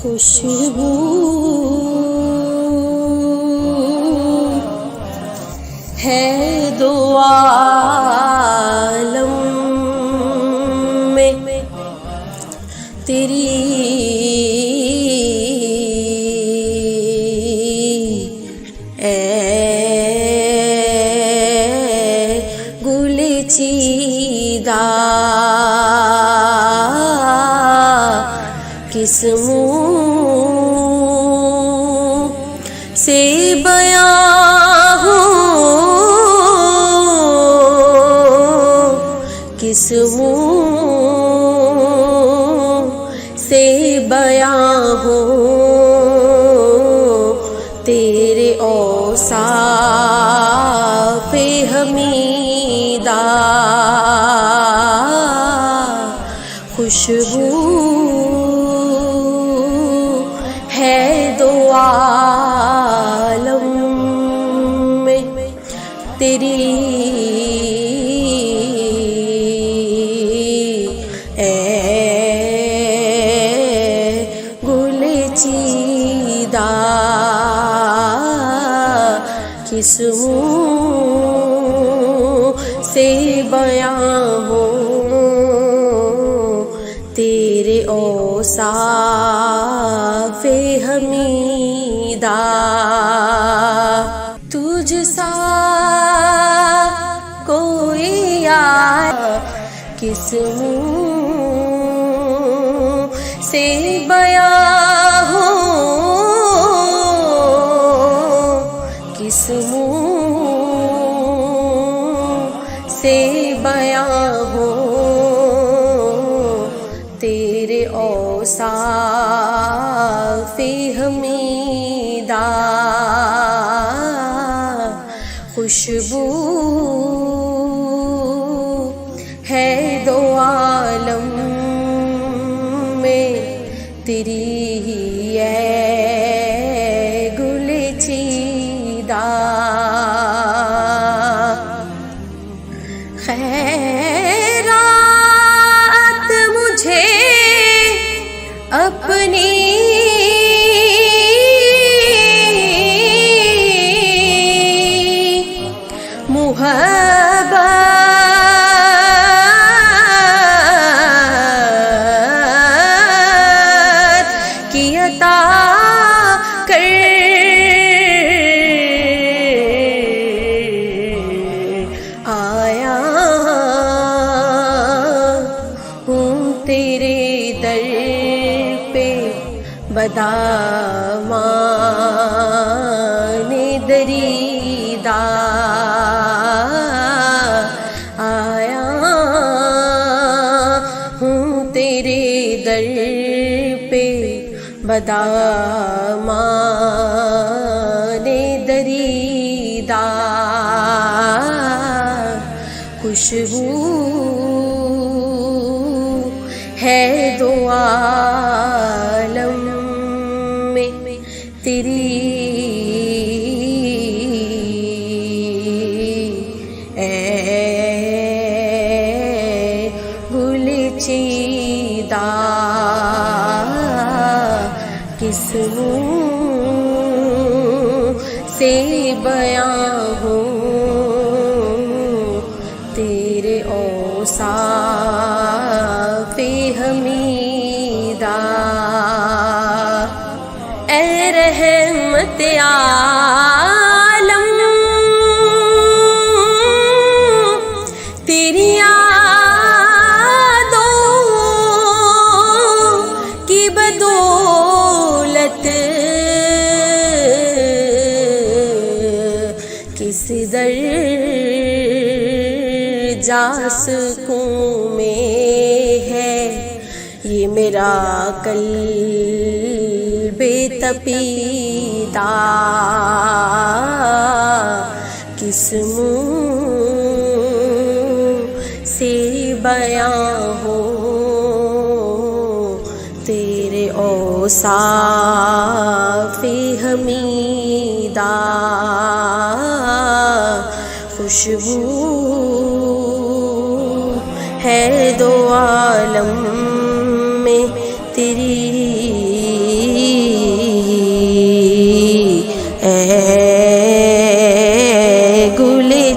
خوشبو ہے دو عالم میں تیری اے گل چیدہ کس منہ سے بیان ہوں کس منہ سے بیان ہوں تیرے اوصاف حمیدہ خوشبو ہے دو عالم میں تیری اے گل چیدہ کس منہ سے بیان ہوں تیرے اوصاف حمیدہ تجھ سا کوئی آیا کس منہ سے بیان ہو کس منہ سے بیان ہو تیرے اوصاف حمیدہ خوشبو ہے دو عالم میں تیری ہے گل چیدہ خیرات مجھے اپنی محبت کی عطا کر آیا ہوں تیرے در پہ بدامان دریدہ آیا ہوں تیرے در پہ بدامان دریدہ خوشبو ہے دو عالم میں تیری اے گل چیدہ کس منہ سے بیان ہوں تیرے اوصاف حمیدہ اے رحمت عالم تیری یادوں کی بدولت کس درجہ سکون میں ہے یہ میرا قلب تپیدہ کس منہ سے بیان ہو تیرے اوصاف حمیدہ خوشبو ہے دو عالم میں تیری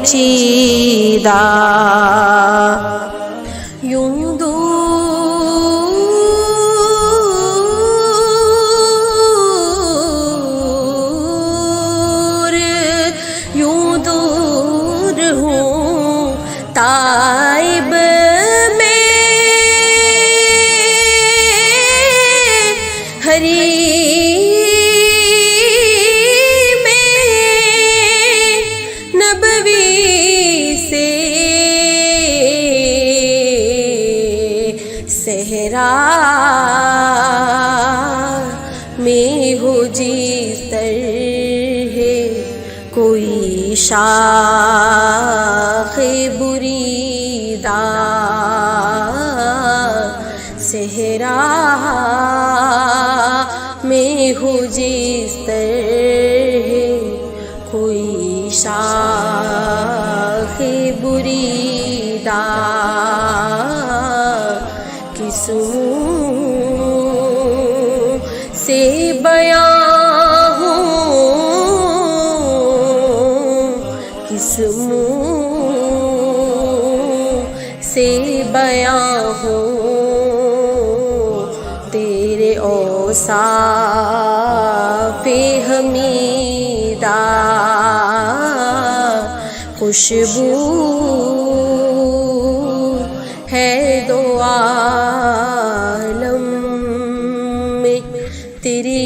پیچیدہ یوں دور ہوں طائب میں حریم میں نبوی سے صحرا میں ہو جس طرح کوئی شاخ بریدہ صحرا میں ہو جس طرح کوئی شاخ بریدہ کس منہ سے بیاں کس منہ سے بیاں ہوں تیرے اوصاف حمیدہ خوشبو ہے دو عالم میں تیری